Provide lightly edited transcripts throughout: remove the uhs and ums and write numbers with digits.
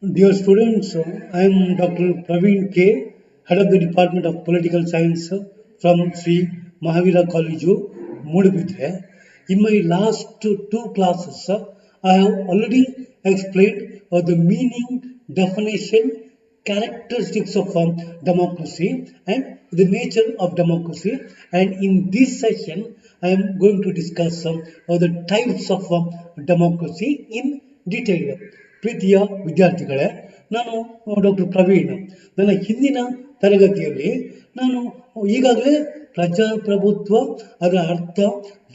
Dear students, I am Dr. Praveen K, Head of the Department of Political Science from Sri Mahavira College, Mudabidre. In my last two classes, I have already explained the meaning, definition, characteristics of democracy and the nature of democracy. And in this session, I am going to discuss the types of democracy in detail. ಪ್ರೀತಿಯ ವಿದ್ಯಾರ್ಥಿಗಳೇ, ನಾನು doctor Praveen. ನನ್ನ ಹಿಂದಿನ ತರಗತಿಯಲ್ಲಿ ನಾನು ಈಗಾಗಲೇ ಪ್ರಜಾಪ್ರಭುತ್ವ, ಅದರ ಅರ್ಥ,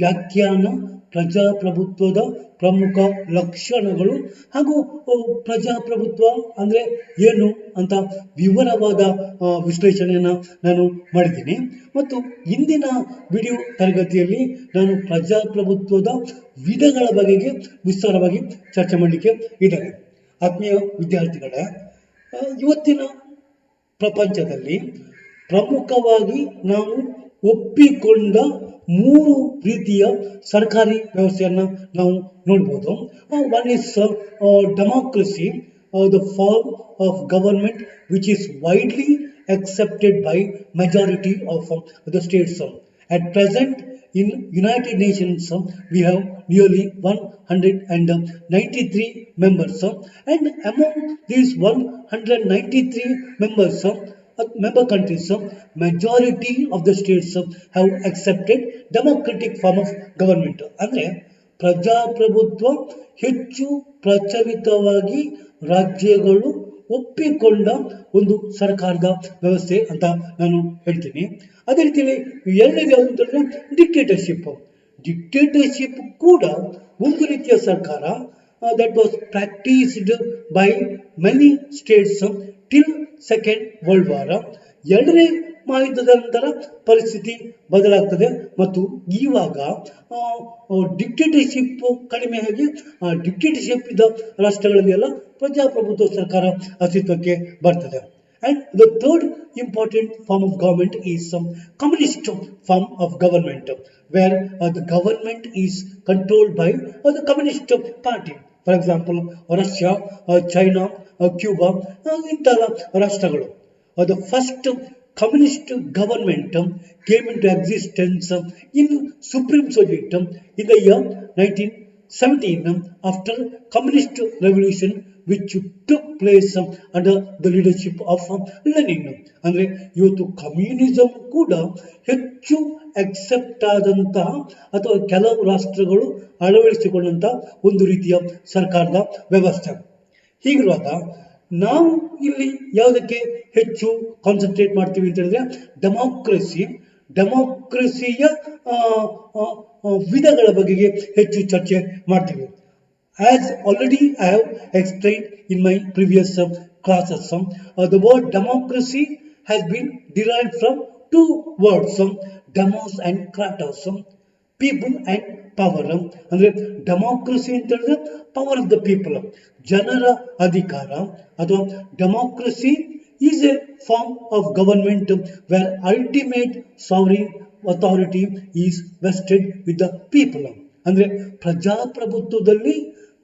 ವ್ಯಾಖ್ಯಾನ, ಪ್ರಜಾಪ್ರಭುತ್ವದ ಪ್ರಮುಖ ಲಕ್ಷಣಗಳು ಹಾಗೂ ಪ್ರಜಾಪ್ರಭುತ್ವ ಅಂದರೆ ಏನು ಅಂತ ವಿವರವಾದ ವಿಶ್ಲೇಷಣೆಯನ್ನು ನಾನು ಮಾಡಿದ್ದೀನಿ. ಮತ್ತು ಇಂದಿನ ವಿಡಿಯೋ ತರಗತಿಯಲ್ಲಿ ನಾನು ಪ್ರಜಾಪ್ರಭುತ್ವದ ವಿಧಗಳ ಬಗೆಗೆ ವಿಸ್ತಾರವಾಗಿ ಚರ್ಚೆ ಮಾಡಲಿಕ್ಕೆ ಇದ್ದೇನೆ. ಆತ್ಮೀಯ ವಿದ್ಯಾರ್ಥಿಗಳೇ, ಇವತ್ತಿನ ಪ್ರಪಂಚದಲ್ಲಿ ಪ್ರಮುಖವಾಗಿ ನಾವು ಒಪ್ಪಿಕೊಂಡ 3 ರೀತಿಯ ಸರ್ಕಾರಿ ವ್ಯವಸ್ಥೆಯನ್ನು ನಾವು ನೋಡ್ಬೋದು. One is democracy, the form of government which is widely accepted by majority of the states. At present, in United Nations, we have nearly 193 members, and among these 193 members, member countries, majority of the states have accepted democratic form of government. ಅಂದರೆ ಪ್ರಜಾಪ್ರಭುತ್ವ ಹೆಚ್ಚು ಪ್ರಚಲಿತವಾಗಿ ರಾಜ್ಯಗಳು ಒಪ್ಪಿಕೊಂಡ ಒಂದು ಸರ್ಕಾರದ ವ್ಯವಸ್ಥೆ ಅಂತ ನಾನು ಹೇಳ್ತೀನಿ. ಅದೇ ರೀತಿಯಲ್ಲಿ ಎರಡನೇದು ಯಾವುದು ಅಂತಂದ್ರೆ ಡಿಕ್ಟೇಟರ್ಶಿಪ್ ಕೂಡ ಒಂದು ರೀತಿಯ ಸರ್ಕಾರ. that was practiced by many states till Second World War. ಎರಡನೇ ಮಹಾಯುದ್ಧದ ನಂತರ ಪರಿಸ್ಥಿತಿ ಬದಲಾಗ್ತದೆ ಮತ್ತು ಇವಾಗ ಡಿಕ್ಟೇಟರ್ಶಿಪ್ ಕಡಿಮೆ ಆಗಿ ಡಿಕ್ಟೇಟರ್ಶಿಪ್ ಇದ್ದ ರಾಷ್ಟ್ರಗಳಲ್ಲಿ ಎಲ್ಲ ಪ್ರಜಾಪ್ರಭುತ್ವ ಸರ್ಕಾರ ಅಸ್ತಿತ್ವಕ್ಕೆ ಬರ್ತದೆ. And the third important form of government is some communist form of government, where the government is controlled by the communist party. For example, Russia, China, Cuba, ಇಂತಹ ರಾಷ್ಟ್ರಗಳು. The first communist government came into existence in Supreme Soviet in the year 1917 after communist revolution which took place under the leadership of Lenin. ಅಂದರೆ ಇವತ್ತು communism ಕೂಡ ಹೆಚ್ಚು accept ಆದಂತಹ ಅಥವಾ ಕೆಲವು ರಾಷ್ಟ್ರಗಳು ಅಳವಡಿಸಿಕೊಂಡಂತಹ ಒಂದು ರೀತಿಯ ಸರ್ಕಾರದ ವ್ಯವಸ್ಥೆ. ಹೀಗಿರುವಾಗ ನಾವು ಇಲ್ಲಿ ಯಾವುದಕ್ಕೆ ಹೆಚ್ಚು ಕಾನ್ಸಂಟ್ರೇಟ್ ಮಾಡ್ತೀವಿ ಅಂತ ಹೇಳಿದ್ರೆ ಡೆಮಾಕ್ರಸಿಯ ವಿಧಗಳ ಬಗೆಗೆ ಹೆಚ್ಚು ಚರ್ಚೆ ಮಾಡ್ತೀವಿ. As already I have explained in my previous classes, the word democracy has been derived from 2 words, demos and kratos, people and power. ಅಂದರೆ ಡೆಮಾಕ್ರಸಿ ಅಂತ ಹೇಳಿದ್ರೆ ಪವರ್ ಆಫ್ ದ ಪೀಪಲ್, ಜನರ ಅಧಿಕಾರ. ಅಥವಾ democracy is a form of government where ultimate sovereign authority is vested with the people. ಅಂದರೆ ಪ್ರಜಾಪ್ರಭುತ್ವದಲ್ಲಿ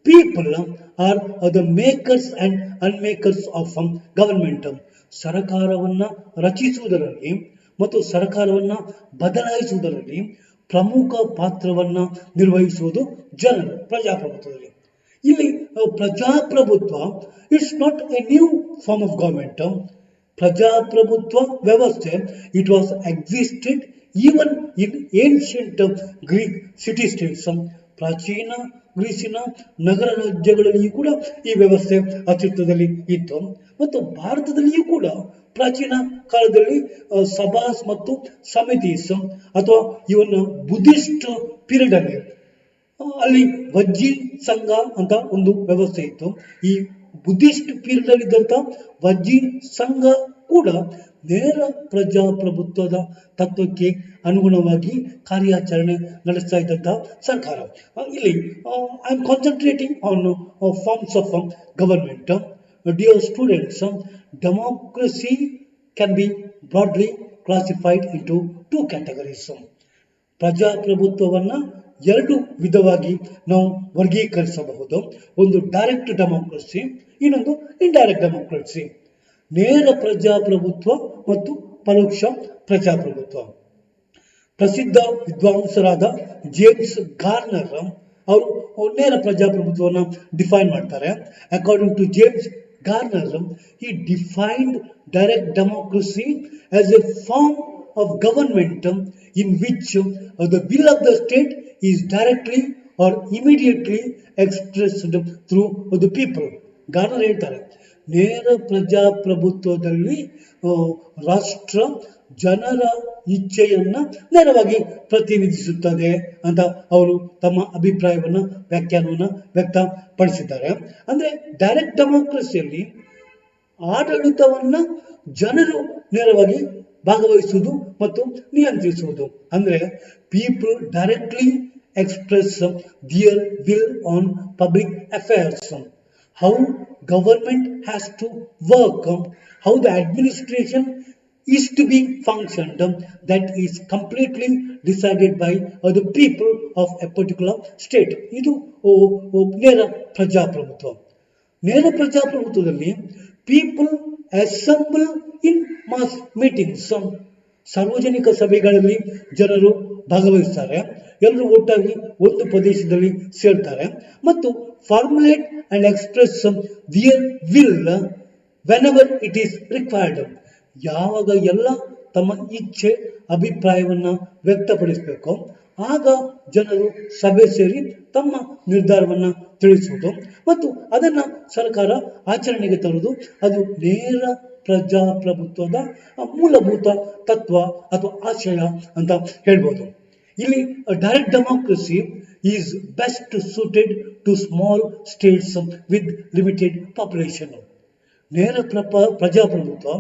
people are the makers and unmakers of government. ಸರ್ಕಾರವನ್ನು ರಚಿಸುವುದರಲ್ಲಿ ಮತ್ತು ಸರ್ಕಾರವನ್ನು ಬದಲಾಯಿಸುವುದರಲ್ಲಿ ಪ್ರಮುಖ ಪಾತ್ರವನ್ನು ನಿರ್ವಹಿಸುವುದು ಜನರು ಪ್ರಜಾಪ್ರಭುತ್ವದಲ್ಲಿ. ಇಲ್ಲಿ ಪ್ರಜಾಪ್ರಭುತ್ವ it's not a new form of government. ಪ್ರಜಾಪ್ರಭುತ್ವ ವ್ಯವಸ್ಥೆ it was existed even in ancient Greek city states. ಪ್ರಾಚೀನ ಗ್ರೀಸಿನ ನಗರ ರಾಜ್ಯಗಳಲ್ಲಿಯೂ ಕೂಡ ಈ ವ್ಯವಸ್ಥೆ ಅಸ್ತಿತ್ವದಲ್ಲಿ ಇತ್ತು. ಮತ್ತು ಭಾರತದಲ್ಲಿಯೂ ಕೂಡ ಪ್ರಾಚೀನ ಕಾಲದಲ್ಲಿ ಸಭಾಸ್ ಮತ್ತು ಸಮಿತೀಸ್ ಅಥವಾ ಇವನ್ನ ಬುದ್ಧಿಸ್ಟ್ ಪೀರಿಯಡ್ ಅಲ್ಲಿ ವಜ್ಜಿ ಸಂಘ ಅಂತ ಒಂದು ವ್ಯವಸ್ಥೆ ಇತ್ತು. ಈ ಬುದ್ಧಿಸ್ಟ್ ಪೀರಿಯಡ್ ಅಲ್ಲಿ ಇದ್ದಂತ ವಜ್ಜಿ ಸಂಘ ಕೂಡ ನೇರ ಪ್ರಜಾಪ್ರಭುತ್ವದ ತತ್ವಕ್ಕೆ ಅನುಗುಣವಾಗಿ ಕಾರ್ಯಾಚರಣೆ ನಡೆಸ್ತಾ ಇದ್ದಂತಹ ಸರ್ಕಾರ. ಇಲ್ಲಿ I am concentrating on forms of government. Dear students, democracy can be broadly classified into 2 categories. ಪ್ರಜಾಪ್ರಭುತ್ವವನ್ನು 2 ವಿಧವಾಗಿ ನಾವು ವರ್ಗೀಕರಿಸಬಹುದು. ಒಂದು ಡೈರೆಕ್ಟ್ ಡೆಮಾಕ್ರಸಿ, ಇನ್ನೊಂದು ಇಂಡೈರೆಕ್ಟ್ ಡೆಮೋಕ್ರಸಿ. ನೇರ ಪ್ರಜಾಪ್ರಭುತ್ವ ಮತ್ತು ಪರೋಕ್ಷ ಪ್ರಜಾಪ್ರಭುತ್ವ. ಪ್ರಸಿದ್ಧ ವಿದ್ವಾಂಸರಾದ ಜೇಮ್ಸ್ ಗಾರ್ನರ್ ಅವರು ನೇರ ಪ್ರಜಾಪ್ರಭುತ್ವವನ್ನು ಡಿಫೈನ್ ಮಾಡ್ತಾರೆ. According to James Garner, he defined direct democracy as a form of government in which the will of the state is directly or immediately expressed through the people. Garner ಹೇಳ್ತಾರೆ, ನೇರ ಪ್ರಜಾಪ್ರಭುತ್ವದಲ್ಲಿ ರಾಷ್ಟ್ರ ಜನರ ಇಚ್ಛೆಯನ್ನ ನೇರವಾಗಿ ಪ್ರತಿನಿಧಿಸುತ್ತದೆ ಅಂತ ಅವರು ತಮ್ಮ ಅಭಿಪ್ರಾಯವನ್ನು ವ್ಯಾಖ್ಯಾನವನ್ನು ವ್ಯಕ್ತಪಡಿಸಿದ್ದಾರೆ. ಅಂದ್ರೆ ಡೈರೆಕ್ಟ್ ಡೆಮೋಕ್ರಸಿಯಲ್ಲಿ ಆಡಳಿತವನ್ನ ಜನರು ನೇರವಾಗಿ ಭಾಗವಹಿಸುವುದು ಮತ್ತು ನಿಯಂತ್ರಿಸುವುದು. ಅಂದ್ರೆ people directly express their will on public affairs, how government has to work, how the administration is to be functioned, that is completely decided by the people of a particular state. ಇದು ನೇರ ಪ್ರಜಾಪ್ರಭುತ್ವ. ನೇರ ಪ್ರಜಾಪ್ರಭುತ್ವದಲ್ಲಿ people assemble ಇನ್ mass meetings, ಸಾರ್ವಜನಿಕ ಸಭೆಗಳಲ್ಲಿ ಜನರು ಭಾಗವಹಿಸ್ತಾರೆ, ಎಲ್ಲರೂ ಒಟ್ಟಾಗಿ ಒಂದು ಪ್ರದೇಶದಲ್ಲಿ ಸೇರ್ತಾರೆ ಮತ್ತು formulate and express their will whenever it is required. ಯಾವಾಗ ಎಲ್ಲ ತಮ್ಮ ಇಚ್ಛೆ ಅಭಿಪ್ರಾಯವನ್ನ ವ್ಯಕ್ತಪಡಿಸಬೇಕು ಆಗ ಜನರು ಸಭೆ ಸೇರಿ ತಮ್ಮ ನಿರ್ಧಾರವನ್ನ ತಿಳಿಸುವುದು ಮತ್ತು ಅದನ್ನ ಸರ್ಕಾರ ಆಚರಣೆಗೆ ತರುವುದು. ಅದು ನೇರ ಪ್ರಜಾಪ್ರಭುತ್ವದ ಮೂಲಭೂತ ತತ್ವ ಅಥವಾ ಆಶಯ ಅಂತ ಹೇಳ್ಬೋದು. ಇಲ್ಲಿ direct democracy is best suited to small states with limited population. ನೇರ ಪ್ರಜಾಪ್ರಭುತ್ವ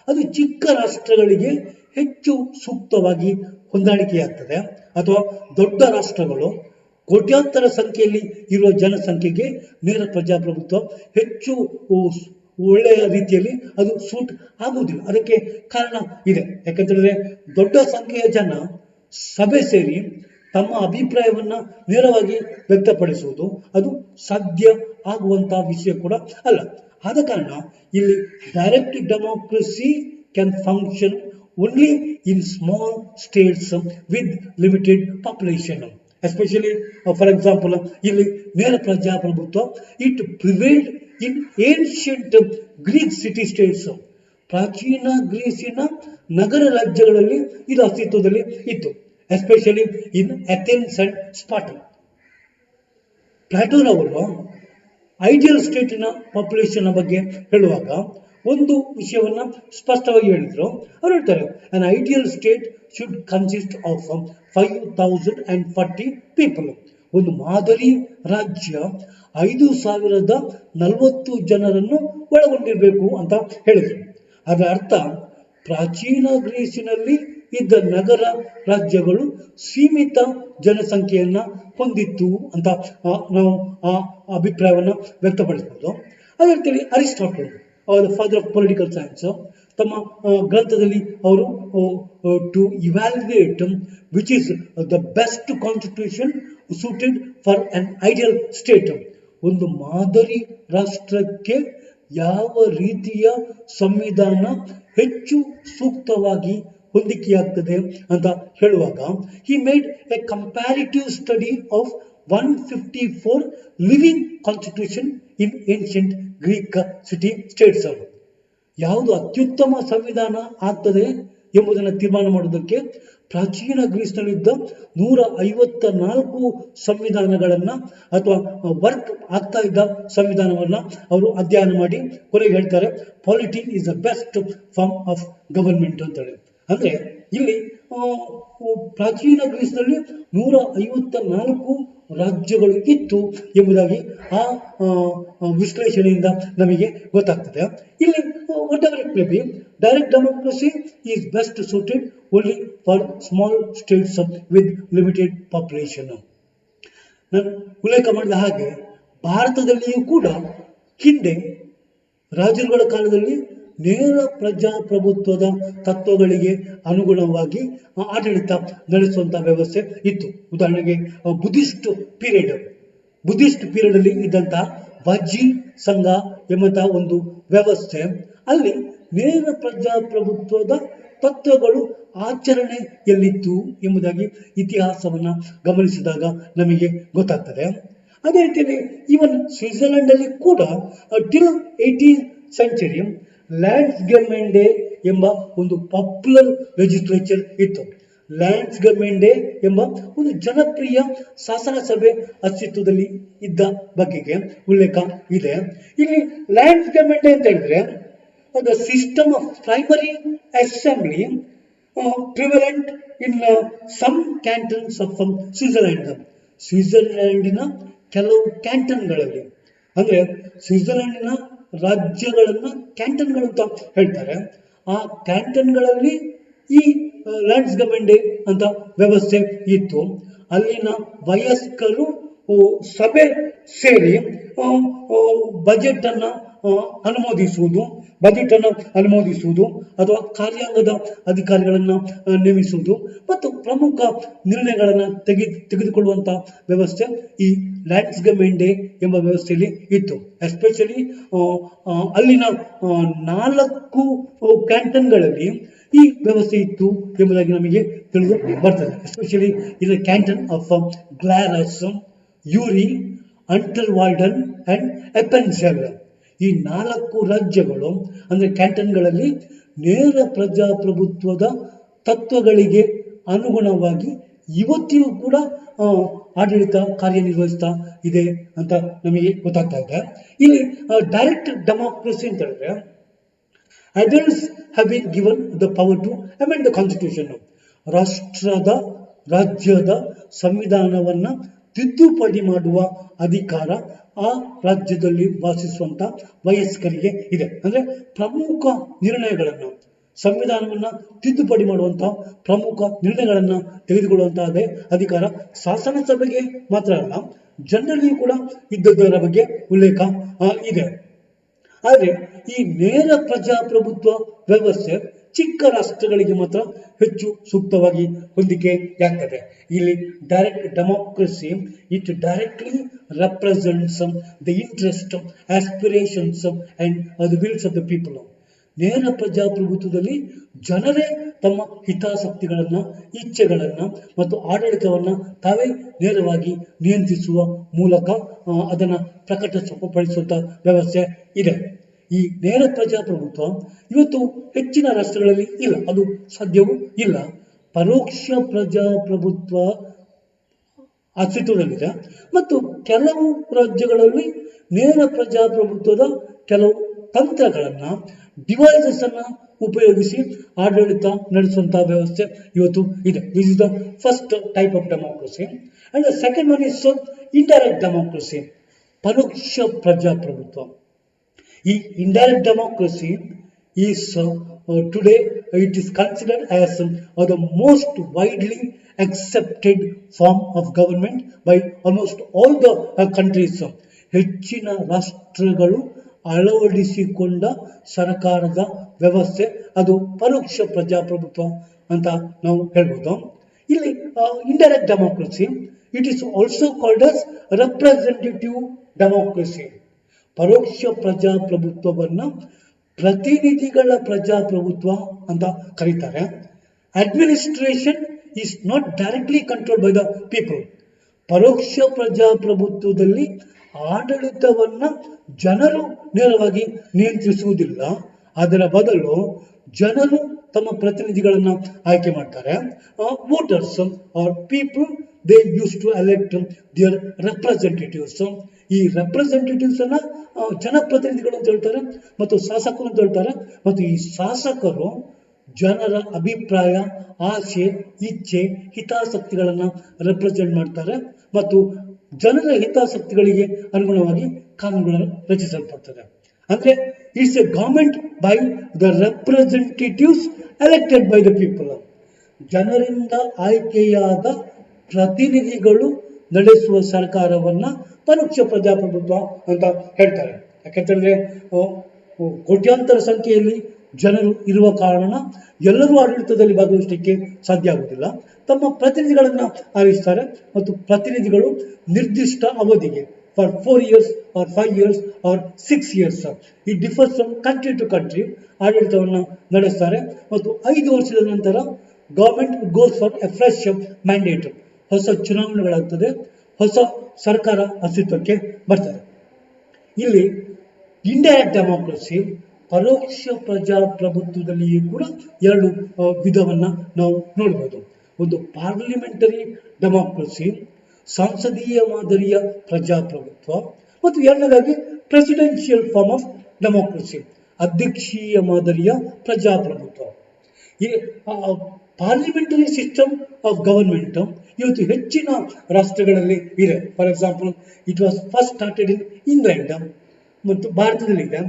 ಅದು ಚಿಕ್ಕ ರಾಷ್ಟ್ರಗಳಿಗೆ ಹೆಚ್ಚು ಸೂಕ್ತವಾಗಿ ಹೊಂದಾಣಿಕೆಯಾಗ್ತದೆ, ಅಥವಾ ದೊಡ್ಡ ರಾಷ್ಟ್ರಗಳು ಕೋಟ್ಯಾಂತರ ಸಂಖ್ಯೆಯಲ್ಲಿ ಇರುವ ಜನಸಂಖ್ಯೆಗೆ ನೇರ ಪ್ರಜಾಪ್ರಭುತ್ವ ಹೆಚ್ಚು ಒಳ್ಳೆಯ ರೀತಿಯಲ್ಲಿ ಅದು ಸೂಟ್ ಆಗುವುದಿಲ್ಲ. ಅದಕ್ಕೆ ಕಾರಣ ಇದೆ. ಯಾಕಂತೇಳಿದ್ರೆ ದೊಡ್ಡ ಸಂಖ್ಯೆಯ ಜನ ಸಭೆ ಸೇರಿ ತಮ್ಮ ಅಭಿಪ್ರಾಯವನ್ನ ನೇರವಾಗಿ ವ್ಯಕ್ತಪಡಿಸುವುದು ಅದು ಸಾಧ್ಯ ಆಗುವಂತಹ ವಿಷಯ ಕೂಡ ಅಲ್ಲ. ಆದ ಕಾರಣ ಇಲ್ಲಿ direct democracy can function only in small states with limited population. Especially for example ಇಲ್ಲಿ ನೇರ ಪ್ರಜಾಪ್ರಭುತ್ವ it prevailed in ancient Greek city states. ಪ್ರಾಚೀನ ಗ್ರೀಸಿನ ನಗರ ರಾಜ್ಯಗಳಲ್ಲಿ ಇದು ಅಸ್ತಿತ್ವದಲ್ಲಿ ಇತ್ತು, especially in Athens and Sparta. ಪ್ಲಾಟೋರವರು ಐಡಿಯಲ್ ಸ್ಟೇಟಿನ ಪಾಪ್ಯುಲೇಷನ್ ಬಗ್ಗೆ ಹೇಳುವಾಗ ಒಂದು ವಿಷಯವನ್ನ ಸ್ಪಷ್ಟವಾಗಿ ಹೇಳಿದ್ರು. ಅವ್ರು ಹೇಳ್ತಾರೆ, an ideal state should consist of 5,040 people. ಒಂದು ಮಾದರಿ ರಾಜ್ಯ 5,040 ಜನರನ್ನು ಒಳಗೊಂಡಿರಬೇಕು ಅಂತ ಹೇಳಿದ್ರು. ಅದರ ಅರ್ಥ ಪ್ರಾಚೀನ ಗ್ರೀಸಿನಲ್ಲಿ ಇದ್ದ ನಗರ ರಾಜ್ಯಗಳು ಸೀಮಿತ ಜನಸಂಖ್ಯೆಯನ್ನ ಹೊಂದಿತ್ತು ಅಂತ ನಾವು ಆ ಅಭಿಪ್ರಾಯವನ್ನು ವ್ಯಕ್ತಪಡಿಸಬಹುದು. ಅದೇ ರೀತಿಯಲ್ಲಿ Aristotle, the father of political science, ತಮ್ಮ ಗ್ರಂಥದಲ್ಲಿ ಅವರು to evaluate which is the best constitution suited for an ideal state, ಒಂದು ಮಾದರಿ ರಾಷ್ಟ್ರಕ್ಕೆ ಯಾವ ರೀತಿಯ ಸಂವಿಧಾನ ಹೆಚ್ಚು ಸೂಕ್ತವಾಗಿ ಹೊಂದಿಕೆಯಾಗ್ತದೆ ಅಂತ ಹೇಳುವಾಗ he made a comparative study of 154 living constitution in ancient Greek city states. ಯಾವುದು ಅತ್ಯುತ್ತಮ ಸಂವಿಧಾನ ಆಗ್ತದೆ ಎಂಬುದನ್ನು ತೀರ್ಮಾನ ಮಾಡೋದಕ್ಕೆ ಪ್ರಾಚೀನ ಗ್ರೀಸ್ನಲ್ಲಿದ್ದ 154 ಸಂವಿಧಾನಗಳನ್ನ ಅಥವಾ ವರ್ಕ್ ಆಗ್ತಾ ಇದ್ದ ಸಂವಿಧಾನವನ್ನ ಅವರು ಅಧ್ಯಯನ ಮಾಡಿ ಕೊನೆಗೆ ಹೇಳ್ತಾರೆ, polity is the best form of government ಅಂತ ಹೇಳಿ. ಅಂದ್ರೆ ಇಲ್ಲಿ ಪ್ರಾಚೀನ ಗ್ರೀಸ್ನಲ್ಲಿ 154 ರಾಜ್ಯಗಳು ಇತ್ತು ಎಂಬುದಾಗಿ ಆ ವಿಶ್ಲೇಷಣೆಯಿಂದ ನಮಗೆ ಗೊತ್ತಾಗ್ತದೆ. ಇಲ್ಲಿ whatever it may be, direct democracy is best suited only for small states with limited population. ನಾನು ಉಲ್ಲೇಖ ಮಾಡಿದ ಹಾಗೆ ಭಾರತದಲ್ಲಿಯೂ ಕೂಡ ಹಿಂದೆ ರಾಜರುಗಳ ಕಾಲದಲ್ಲಿ ನೇರ ಪ್ರಜಾಪ್ರಭುತ್ವದ ತತ್ವಗಳಿಗೆ ಅನುಗುಣವಾಗಿ ಆಡಳಿತ ನಡೆಸುವಂತಹ ವ್ಯವಸ್ಥೆ ಇತ್ತು. ಉದಾಹರಣೆಗೆ ಬುದ್ಧಿಸ್ಟ್ ಪೀರಿಯಡ್ ಅಲ್ಲಿ ಇದ್ದಂತಹ ವಜೀರ್ ಸಂಘ ಎಂಬಂತಹ ಒಂದು ವ್ಯವಸ್ಥೆ, ಅಲ್ಲಿ ನೇರ ಪ್ರಜಾಪ್ರಭುತ್ವದ ತತ್ವಗಳು ಆಚರಣೆಯಲ್ಲಿತ್ತು ಎಂಬುದಾಗಿ ಇತಿಹಾಸವನ್ನು ಗಮನಿಸಿದಾಗ ನಮಗೆ ಗೊತ್ತಾಗ್ತದೆ. ಅದೇ ರೀತಿಯಲ್ಲಿ ಈವನ್ ಸ್ವಿಟ್ಜರ್ಲೆಂಡ್ ಅಲ್ಲಿ ಕೂಡ till 18th century lands government ಎಂಬ ಒಂದು ಪಾಪ್ಯುಲರ್ ಲೆಜಿಸ್ಲೇಚರ್ ಇತ್ತು. ಲ್ಯಾಂಡ್ಸ್ ಗವರ್ಮೆಂಟ್ ಎಂಬ ಒಂದು ಜನಪ್ರಿಯ ಶಾಸನ ಸಭೆ ಅಸ್ತಿತ್ವದಲ್ಲಿ ಇದ್ದ ಬಗೆಗೆ ಉಲ್ಲೇಖ ಇದೆ. ಇಲ್ಲಿ ಲ್ಯಾಂಡ್ಸ್ ಗವರ್ಮೆಂಟ್ ಅಂತ ಹೇಳಿದ್ರೆ the system of primary assembly prevalent in some cantons of Switzerland. ಸ್ವಿಟ್ಜರ್ಲ್ಯಾಂಡಿನ ಕೆಲವು ಕ್ಯಾಂಟನ್ಗಳಲ್ಲಿ, ಅಂದರೆ ಸ್ವಿಟ್ಜರ್ಲ್ಯಾಂಡಿನ ರಾಜ್ಯಗಳನ್ನು ಕ್ಯಾಂಟನ್ಗಳು ಅಂತ ಹೇಳ್ತಾರೆ. ಆ ಕ್ಯಾಂಟನ್ಗಳಲ್ಲಿ ಈ ಲ್ಯಾಂಡ್ಸ್ ಗವರ್ಮೆಂಟ್ ಅಂತ ವ್ಯವಸ್ಥೆ ಇತ್ತು. ಅಲ್ಲಿನ ವಯಸ್ಕರು ಸಭೆ ಸೇರಿ ಬಜೆಟ್ ಅನ್ನು ಅನುಮೋದಿಸುವುದು ಅಥವಾ ಕಾರ್ಯಾಂಗದ ಅಧಿಕಾರಿಗಳನ್ನು ನೇಮಿಸುವುದು ಮತ್ತು ಪ್ರಮುಖ ನಿರ್ಣಯಗಳನ್ನು ತೆಗೆದುಕೊಳ್ಳುವಂತಹ ವ್ಯವಸ್ಥೆ ಈ ಲ್ಯಾಂಡ್ಸ್ ಗವರ್ಮೆಂಟ್ ಎಂಬ ವ್ಯವಸ್ಥೆಯಲ್ಲಿ ಇತ್ತು. ಎಸ್ಪೆಷಲಿ ಅಲ್ಲಿನ 4 ಕ್ಯಾಂಟನ್ಗಳಲ್ಲಿ ಈ ವ್ಯವಸ್ಥೆ ಇತ್ತು ಎಂಬುದಾಗಿ ನಮಗೆ ತಿಳಿದು ಬರ್ತದೆ. Especially in canton of Glarus, Uri, Unterwalden and Appenzell. ಈ 4 ರಾಜ್ಯಗಳು ಅಂದರೆ ಕ್ಯಾಂಟನ್ಗಳಲ್ಲಿ ನೇರ ಪ್ರಜಾಪ್ರಭುತ್ವದ ತತ್ವಗಳಿಗೆ ಅನುಗುಣವಾಗಿ ಇವತ್ತಿಗೂ ಕೂಡ ಆಡಳಿತ ಕಾರ್ಯನಿರ್ವಹಿಸ್ತಾ ಇದೆ ಅಂತ ನಮಗೆ ಗೊತ್ತಾಗ್ತಾ ಇದೆ. ಇಲ್ಲಿ ಡೈರೆಕ್ಟ್ ಡೆಮಾಕ್ರಸಿ ಅಂತ ಹೇಳಿದ್ರೆ adults have been given the power to amend the constitution. ರಾಜ್ಯದ ಸಂವಿಧಾನವನ್ನ ತಿದ್ದುಪಡಿ ಮಾಡುವ ಅಧಿಕಾರ ಆ ರಾಜ್ಯದಲ್ಲಿ ವಾಸಿಸುವಂತ ವಯಸ್ಕರಿಗೆ ಇದೆ. ಅಂದ್ರೆ ಪ್ರಮುಖ ನಿರ್ಣಯಗಳನ್ನು, ಸಂವಿಧಾನವನ್ನ ತಿದ್ದುಪಡಿ ಮಾಡುವಂತಹ ಪ್ರಮುಖ ನಿರ್ಣಯಗಳನ್ನ ತೆಗೆದುಕೊಳ್ಳುವಂತಹ ಅಧಿಕಾರ ಶಾಸನ ಸಭೆಗೆ ಮಾತ್ರ ಅಲ್ಲ, ಜನರಲ್ಲಿಯೂ ಕೂಡ ಇದ್ದದರ ಬಗ್ಗೆ ಉಲ್ಲೇಖ ಇದೆ. ಆದರೆ ಈ ನೇರ ಪ್ರಜಾಪ್ರಭುತ್ವ ವ್ಯವಸ್ಥೆ ಚಿಕ್ಕ ರಾಷ್ಟ್ರಗಳಿಗೆ ಮಾತ್ರ ಹೆಚ್ಚು ಸೂಕ್ತವಾಗಿ ಹೊಂದಿಕೆಯಾಗ್ತದೆ. ಇಲ್ಲಿ direct democracy it directly represents the interest, aspirations and the wills of the people. ನೇರ ಪ್ರಜಾಪ್ರಭುತ್ವದಲ್ಲಿ ಜನರೇ ತಮ್ಮ ಹಿತಾಸಕ್ತಿಗಳನ್ನ, ಇಚ್ಛೆಗಳನ್ನ ಮತ್ತು ಆಡಳಿತವನ್ನ ತಾವೇ ನೇರವಾಗಿ ನಿಯಂತ್ರಿಸುವ ಮೂಲಕ ಅದನ್ನ ಪ್ರಕಟಪಡಿಸುವಂತ ವ್ಯವಸ್ಥೆ ಇದೆ. ಈ ನೇರ ಪ್ರಜಾಪ್ರಭುತ್ವ ಇವತ್ತು ಹೆಚ್ಚಿನ ರಾಷ್ಟ್ರಗಳಲ್ಲಿ ಇಲ್ಲ, ಅದು ಸಾಧ್ಯವೂ ಇಲ್ಲ. ಪರೋಕ್ಷ ಪ್ರಜಾಪ್ರಭುತ್ವ ಅಸ್ತಿತ್ವದಲ್ಲಿದೆ ಮತ್ತು ಕೆಲವು ರಾಜ್ಯಗಳಲ್ಲಿ ನೇರ ಪ್ರಜಾಪ್ರಭುತ್ವದ ಕೆಲವು ತಂತ್ರಗಳನ್ನ, ಡಿವೈಸಸ್ ಅನ್ನ ಉಪಯೋಗಿಸಿ ಆಡಳಿತ ನಡೆಸುವಂತಹ ವ್ಯವಸ್ಥೆ ಇವತ್ತು ಇದೆ. This is the first type of democracy. And the second one is indirect democracy, ಪರೋಕ್ಷ ಪ್ರಜಾಪ್ರಭುತ್ವ. ಈ indirect democracy is today it is considered as the most widely accepted form of government by almost all the countries. ಹೆಚ್ಚಿನ ರಾಷ್ಟ್ರಗಳು ಅಳವಡಿಸಿಕೊಂಡ ಸರ್ಕಾರದ ವ್ಯವಸ್ಥೆ ಅದು ಪರೋಕ್ಷ ಪ್ರಜಾಪ್ರಭುತ್ವ ಅಂತ ನಾವು ಹೇಳ್ಬೋದು. ಇಲ್ಲಿ indirect democracy it is also called as representative democracy. ಪರೋಕ್ಷ ಪ್ರಜಾಪ್ರಭುತ್ವವನ್ನ ಪ್ರತಿನಿಧಿಗಳ ಪ್ರಜಾಪ್ರಭುತ್ವ ಅಂತ ಕರೀತಾರೆ. Administration is not directly control by the people. ಪರೋಕ್ಷ ಪ್ರಜಾಪ್ರಭುತ್ವದಲ್ಲಿ ಆಡಳಿತವನ್ನ ಜನರು ನೇರವಾಗಿ ನಿಯಂತ್ರಿಸುವುದಿಲ್ಲ, ಅದರ ಬದಲು ಜನರು ತಮ್ಮ ಪ್ರತಿನಿಧಿಗಳನ್ನ ಆಯ್ಕೆ ಮಾಡ್ತಾರೆ. Voters are people they use to elect their representatives. ಈ ರೆಪ್ರೆಸೆಂಟೇಟಿವ್ಸ್ ಅನ್ನ ಜನಪ್ರತಿನಿಧಿಗಳು ಅಂತ ಹೇಳ್ತಾರೆ ಮತ್ತು ಶಾಸಕರು ಅಂತ ಹೇಳ್ತಾರೆ. ಮತ್ತು ಈ ಶಾಸಕರು ಜನರ ಅಭಿಪ್ರಾಯ, ಆಸೆ, ಇಚ್ಛೆ, ಹಿತಾಸಕ್ತಿಗಳನ್ನ ರೆಪ್ರೆಸೆಂಟ್ ಮಾಡ್ತಾರೆ ಮತ್ತು ಜನರ ಹಿತಾಸಕ್ತಿಗಳಿಗೆ ಅನುಗುಣವಾಗಿ ಕಾನೂನುಗಳನ್ನು ರಚಿಸಲ್ಪಡ್ತದೆ. ಅಂದ್ರೆ it's A government by the representatives elected by the people. ಜನರಿಂದ ಆಯ್ಕೆಯಾದ ಪ್ರತಿನಿಧಿಗಳು ನಡೆಸುವ ಸರ್ಕಾರವನ್ನ ಪರೋಕ್ಷ ಪ್ರಜಾಪ್ರಭುತ್ವ ಅಂತ ಹೇಳ್ತಾರೆ. ಯಾಕೆಂತಂದ್ರೆ ಕೋಟ್ಯಾಂತರ ಸಂಖ್ಯೆಯಲ್ಲಿ ಜನರು ಇರುವ ಕಾರಣ ಎಲ್ಲರೂ ಆಡಳಿತದಲ್ಲಿ ಭಾಗವಹಿಸಲಿಕ್ಕೆ ಸಾಧ್ಯ ಆಗುವುದಿಲ್ಲ. ತಮ್ಮ ಪ್ರತಿನಿಧಿಗಳನ್ನ ಆರಿಸ್ತಾರೆ ಮತ್ತು ಪ್ರತಿನಿಧಿಗಳು ನಿರ್ದಿಷ್ಟ ಅವಧಿಗೆ, for 4 years or 5 years or 6 years. It differs from country to country. ಆಡಳಿತವನ್ನು ನಡೆಸ್ತಾರೆ ಮತ್ತು 5 ವರ್ಷದ ನಂತರ government goes for A fresh mandate, ಹೊಸ ಚುನಾವಣೆಗಳಾಗ್ತದೆ, ಹೊಸ ಸರ್ಕಾರ ಅಸ್ತಿತ್ವಕ್ಕೆ ಬರ್ತದೆ. ಇಲ್ಲಿ ಇಂಡೈರೆಕ್ಟ್ ಡೆಮೋಕ್ರಸಿ, ಪರೋಕ್ಷ ಪ್ರಜಾಪ್ರಭುತ್ವದಲ್ಲಿಯೂ ಕೂಡ ಎರಡು ವಿಧವನ್ನು ನಾವು ನೋಡ್ಬೋದು. ಒಂದು ಪಾರ್ಲಿಮೆಂಟರಿ ಡೆಮೋಕ್ರಸಿ, ಸಂಸದೀಯ ಮಾದರಿಯ ಪ್ರಜಾಪ್ರಭುತ್ವ, ಮತ್ತು ಎರಡನೇದಾಗಿ ಪ್ರೆಸಿಡೆನ್ಷಿಯಲ್ ಫಾರ್ಮ್ ಆಫ್ ಡೆಮೋಕ್ರಸಿ, ಅಧ್ಯಕ್ಷೀಯ ಮಾದರಿಯ ಪ್ರಜಾಪ್ರಭುತ್ವ. ಈ ಪಾರ್ಲಿಮೆಂಟರಿ ಸಿಸ್ಟಮ್ ಆಫ್ ಗವರ್ಮೆಂಟ್ ಇವತ್ತು ಹೆಚ್ಚಿನ ರಾಷ್ಟ್ರಗಳಲ್ಲಿ ಇದೆ. For example, it was first started in England, ಮತ್ತು ಭಾರತದಲ್ಲಿದೆ,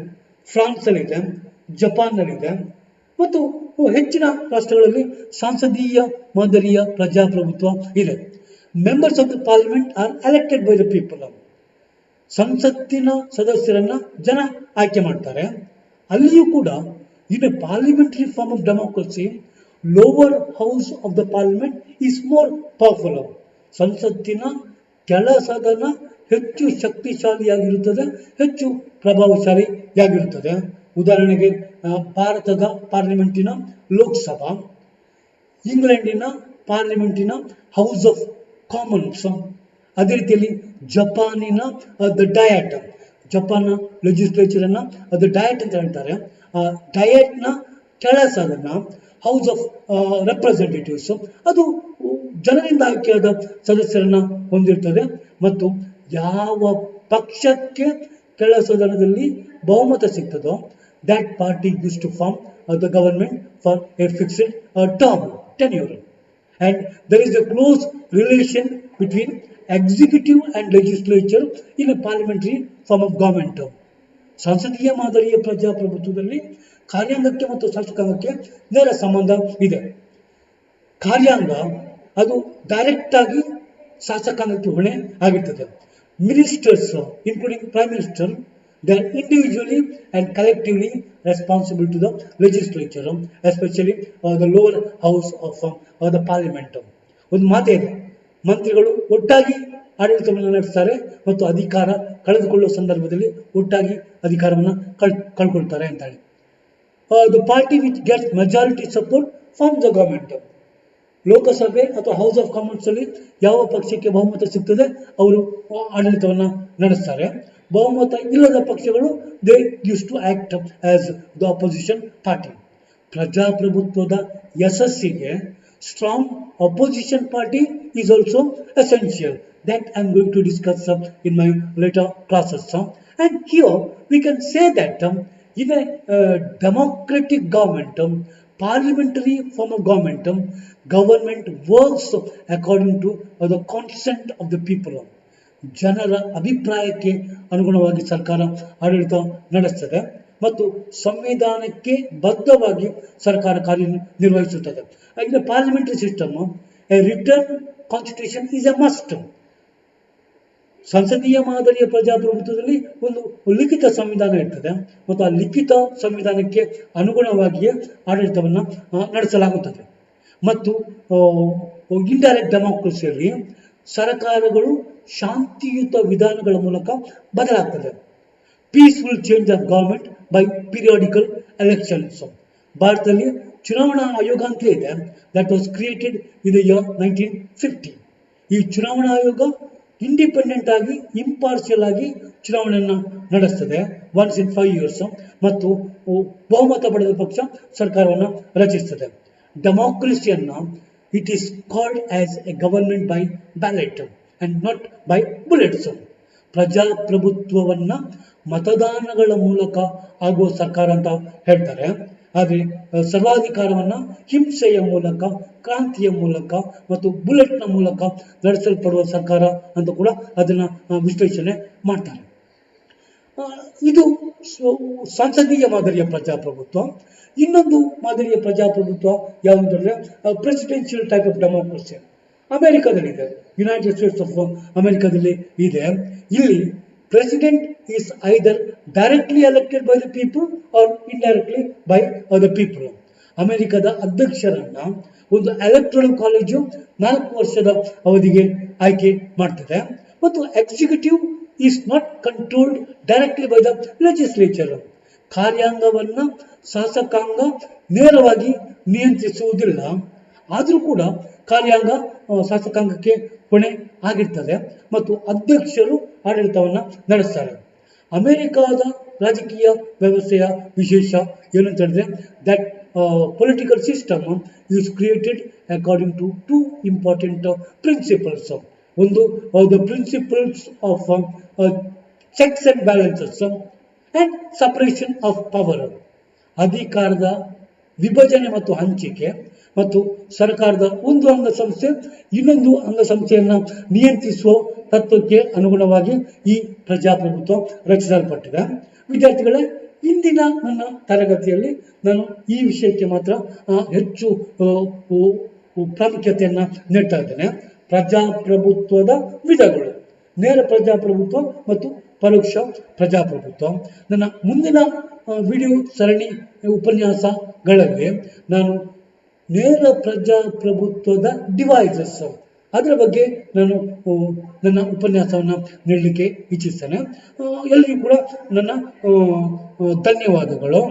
ಫ್ರಾನ್ಸಲ್ಲಿದೆ, ಜಪಾನ್ನಲ್ಲಿದೆ, ಮತ್ತು ಹೆಚ್ಚಿನ ರಾಷ್ಟ್ರಗಳಲ್ಲಿ ಸಂಸದೀಯ ಮಾದರಿಯ ಪ್ರಜಾಪ್ರಭುತ್ವ ಇದೆ. Members of the parliament are elected by the people. ಸಂಸತ್ತಿನ ಸದಸ್ಯರನ್ನ ಜನ ಆಯ್ಕೆ ಮಾಡ್ತಾರೆ. ಅಲ್ಲಿಯೂ ಕೂಡ in a parliamentary form of democracy, lower house of the parliament is more powerful. ಸಂಸತ್ತಿನ ಕೆಳ ಸದನ ಹೆಚ್ಚು ಶಕ್ತಿಶಾಲಿಯಾಗಿರುತ್ತದೆ, ಹೆಚ್ಚು ಪ್ರಭಾವಶಾಲಿಯಾಗಿರುತ್ತದೆ. ಉದಾಹರಣೆಗೆ ಭಾರತದ ಪಾರ್ಲಿಮೆಂಟಿನ ಲೋಕಸಭಾ, ಇಂಗ್ಲೆಂಡಿನ ಪಾರ್ಲಿಮೆಂಟಿನ ಹೌಸ್ ಆಫ್ ಕಾಮನ್ಸ್, ಅದೇ ರೀತಿಯಲ್ಲಿ ಜಪಾನಿನ ದ ಡಯಟ್, ಜಪಾನ್ನ ಲೆಜಿಸ್ಲೇಚರ್ ಅನ್ನ ಅದು ಡಯಟ್ ಅಂತ ಹೇಳ್ತಾರೆ. ಆ ಡಯಟ್ನ ಕೆಳ ಸದನ ಹೌಸ್ ಆಫ್ ರೆಪ್ರೆಸೆಂಟೇಟಿವ್ಸ್, ಅದು ಜನರಿಂದ ಆಯ್ಕೆಯಾದ ಸದಸ್ಯರನ್ನ ಹೊಂದಿರ್ತದೆ. ಮತ್ತು ಯಾವ ಪಕ್ಷಕ್ಕೆ ಕೆಳ ಸದನದಲ್ಲಿ ಬಹುಮತ ಸಿಗ್ತದೋ that party used to form the government for a fixed term, tenure. And there is a close relation between executive and legislature in a parliamentary form of government. ಸಂಸದೀಯ ಮಾದರಿಯ ಪ್ರಜಾಪ್ರಭುತ್ವದಲ್ಲಿ ಕಾರ್ಯಾಂಗಕ್ಕೆ ಮತ್ತು ಶಾಸಕಾಂಗಕ್ಕೆ ನೇರ ಸಂಬಂಧ ಇದೆ. ಕಾರ್ಯಾಂಗ ಅದು ಡೈರೆಕ್ಟ್ ಆಗಿ ಶಾಸಕಾಂಗಕ್ಕೆ ಹೊಣೆ ಆಗಿರ್ತದೆ. Ministers including prime minister, they are individually and collectively responsible to the legislature, especially the lower house of the parliament. ಒಂದು ಮಾತೇ ಇದೆ, ಮಂತ್ರಿಗಳು ಒಟ್ಟಾಗಿ ಆಡಳಿತವನ್ನು ನಡೆಸ್ತಾರೆ ಮತ್ತು ಅಧಿಕಾರ ಕಳೆದುಕೊಳ್ಳುವ ಸಂದರ್ಭದಲ್ಲಿ ಒಟ್ಟಾಗಿ ಅಧಿಕಾರವನ್ನು ಕಳ್ಕೊಳ್ತಾರೆ ಅಂತ ಹೇಳಿ. The party which gets majority support forms the government. Lok Sabha ಅಥವಾ ಹೌಸ್ ಆಫ್ ಕಾಮನ್ಸ್ ಅಲ್ಲಿ ಯಾವ ಪಕ್ಷಕ್ಕೆ ಬಹುಮತ ಸಿಗ್ತದೆ ಅವರು ಆಡಳಿತವನ್ನು ನಡೆಸ್ತಾರೆ. ಬಹುಮತ ಇಲ್ಲದ ಪಕ್ಷಗಳು they use to act as the opposition party. ಪ್ರಜಾಪ್ರಭುತ್ವದ ಯಶಸ್ಸಿಗೆ strong opposition party is also essential. That I am going to discuss in my later classes. And here we can say that in a democratic government, parliamentary form of government, government works according to the consent of the people. ಜನರ ಅಭಿಪ್ರಾಯಕ್ಕೆ ಅನುಗುಣವಾಗಿ ಸರ್ಕಾರ ಆಡಳಿತ ನಡೆಸುತ್ತದೆ ಮತ್ತು ಸಂವಿಧಾನಕ್ಕೆ ಬದ್ಧವಾಗಿ ಸರ್ಕಾರ ಕಾರ್ಯನಿರ್ವಹಿಸುತ್ತದೆ. In parliamentary system, a written constitution is a must. ಸಂಸದೀಯ ಮಾದರಿಯ ಪ್ರಜಾಪ್ರಭುತ್ವದಲ್ಲಿ ಒಂದು ಲಿಖಿತ ಸಂವಿಧಾನ ಇರ್ತದೆ ಮತ್ತು ಆ ಲಿಖಿತ ಸಂವಿಧಾನಕ್ಕೆ ಅನುಗುಣವಾಗಿಯೇ ಆಡಳಿತವನ್ನು ನಡೆಸಲಾಗುತ್ತದೆ. ಮತ್ತು ಇಂಡೈರೆಕ್ಟ್ ಡೆಮೋಕ್ರಸಿಯಲ್ಲಿ ಸರ್ಕಾರಗಳು ಶಾಂತಿಯುತ ವಿಧಾನಗಳ ಮೂಲಕ ಬದಲಾಗ್ತದೆ. Peaceful change of government by periodical elections. ಭಾರತದಲ್ಲಿ ಚುನಾವಣಾ ಆಯೋಗ ಅಂತ ಇದೆ, that was created in the year 1950. ಈ ಚುನಾವಣಾ ಆಯೋಗ ಇಂಡಿಪೆಂಡೆಂಟ್ ಆಗಿ, ಇಂಪಾರ್ಷಿಯಲ್ ಆಗಿ ಚುನಾವಣೆಯನ್ನು ನಡೆಸ್ತದೆ ಒನ್ಸ್ ಇನ್ 5 years, ಮತ್ತು ಬಹುಮತ ಪಡೆದ ಪಕ್ಷ ಸರ್ಕಾರವನ್ನು ರಚಿಸ್ತದೆ. ಡೆಮೋಕ್ರಸಿಯನ್ನು it is called as a government by ballot and not by bullets. ಪ್ರಜಾಪ್ರಭುತ್ವವನ್ನು ಮತದಾನಗಳ ಮೂಲಕ ಆಗುವ ಸರ್ಕಾರ ಅಂತ ಹೇಳ್ತಾರೆ. ಆದರೆ ಸರ್ವಾಧಿಕಾರವನ್ನು ಹಿಂಸೆಯ ಮೂಲಕ, ಕ್ರಾಂತಿಯ ಮೂಲಕ ಮತ್ತು ಬುಲೆಟ್ನ ಮೂಲಕ ನಡೆಸಲ್ಪಡುವ ಸರ್ಕಾರ ಅಂತ ಕೂಡ ಅದನ್ನು ವಿಶ್ಲೇಷಣೆ ಮಾಡ್ತಾರೆ. ಇದು ಸಂಸದೀಯ ಮಾದರಿಯ ಪ್ರಜಾಪ್ರಭುತ್ವ. ಇನ್ನೊಂದು ಮಾದರಿಯ ಪ್ರಜಾಪ್ರಭುತ್ವ ಯಾವುದಂದ್ರೆ ಪ್ರೆಸಿಡೆನ್ಷಿಯಲ್ ಟೈಪ್ ಆಫ್ ಡೆಮೋಕ್ರಸಿ. ಅಮೆರಿಕದಲ್ಲಿದೆ, ಯುನೈಟೆಡ್ ಸ್ಟೇಟ್ಸ್ ಆಫ್ ಅಮೆರಿಕದಲ್ಲಿ ಇದೆ. ಇಲ್ಲಿ president is either directly elected by the people or indirectly by the people. ಅಮೆರಿಕದ ಅಧ್ಯಕ್ಷರನ್ನ ಒಂದು ಎಲೆಕ್ಟ್ರಲ್ ಕಾಲೇಜು 4 ವರ್ಷದ ಅವಧಿಗೆ ಆಯ್ಕೆ ಮಾಡ್ತದೆ ಮತ್ತು executive is not controlled directly by the legislature. ಕಾರ್ಯಾಂಗವನ್ನು ಶಾಸಕಾಂಗ ನೇರವಾಗಿ ನಿಯಂತ್ರಿಸುವುದಿಲ್ಲ. ಆದರೂ ಕೂಡ ಕಾರ್ಯಾಂಗ ಶಾಸಕಾಂಗಕ್ಕೆ ಹೊಣೆ ಆಗಿರ್ತದೆ ಮತ್ತು ಅಧ್ಯಕ್ಷರು ಆಡಳಿತವನ್ನು ನಡೆಸ್ತಾರೆ. ಅಮೆರಿಕಾದ ರಾಜಕೀಯ ವ್ಯವಸ್ಥೆಯ ವಿಶೇಷ ಏನಂತ ಹೇಳಿದ್ರೆ that political system is created according to two important principles. ಒಂದು the principles of checks and balances and separation of power. ಅಧಿಕಾರದ ವಿಭಜನೆ ಮತ್ತು ಹಂಚಿಕೆ ಮತ್ತು ಸರ್ಕಾರದ ಒಂದು ಅಂಗಸಂಸ್ಥೆ ಇನ್ನೊಂದು ಅಂಗಸಂಸ್ಥೆಯನ್ನು ನಿಯಂತ್ರಿಸುವ ತತ್ವಕ್ಕೆ ಅನುಗುಣವಾಗಿ ಈ ಪ್ರಜಾಪ್ರಭುತ್ವ ರಚಿಸಲ್ಪಟ್ಟಿದೆ. ವಿದ್ಯಾರ್ಥಿಗಳೇ, ಇಂದಿನ ನನ್ನ ತರಗತಿಯಲ್ಲಿ ನಾನು ಈ ವಿಷಯಕ್ಕೆ ಮಾತ್ರ ಹೆಚ್ಚು ಪ್ರಾಮುಖ್ಯತೆಯನ್ನು ನೀಡ್ತಾ ಇದ್ದೇನೆ. ಪ್ರಜಾಪ್ರಭುತ್ವದ ವಿಧಗಳು, ನೇರ ಪ್ರಜಾಪ್ರಭುತ್ವ ಮತ್ತು ಪರೋಕ್ಷ ಪ್ರಜಾಪ್ರಭುತ್ವ. ನನ್ನ ಮುಂದಿನ ವಿಡಿಯೋ ಸರಣಿ ಉಪನ್ಯಾಸಗಳಲ್ಲಿ ನಾನು ನೇರ ಪ್ರಜಾಪ್ರಭುತ್ವದ ಡಿವೈಸಸ್ ಅದರ ಬಗ್ಗೆ ನಾನು ನನ್ನ ಉಪನ್ಯಾಸವನ್ನು ನೀಡಲಿಕ್ಕೆ ಇಚ್ಛಿಸ್ತೇನೆ. ಎಲ್ಲರಿಗೂ ಕೂಡ ನನ್ನ ಧನ್ಯವಾದಗಳು.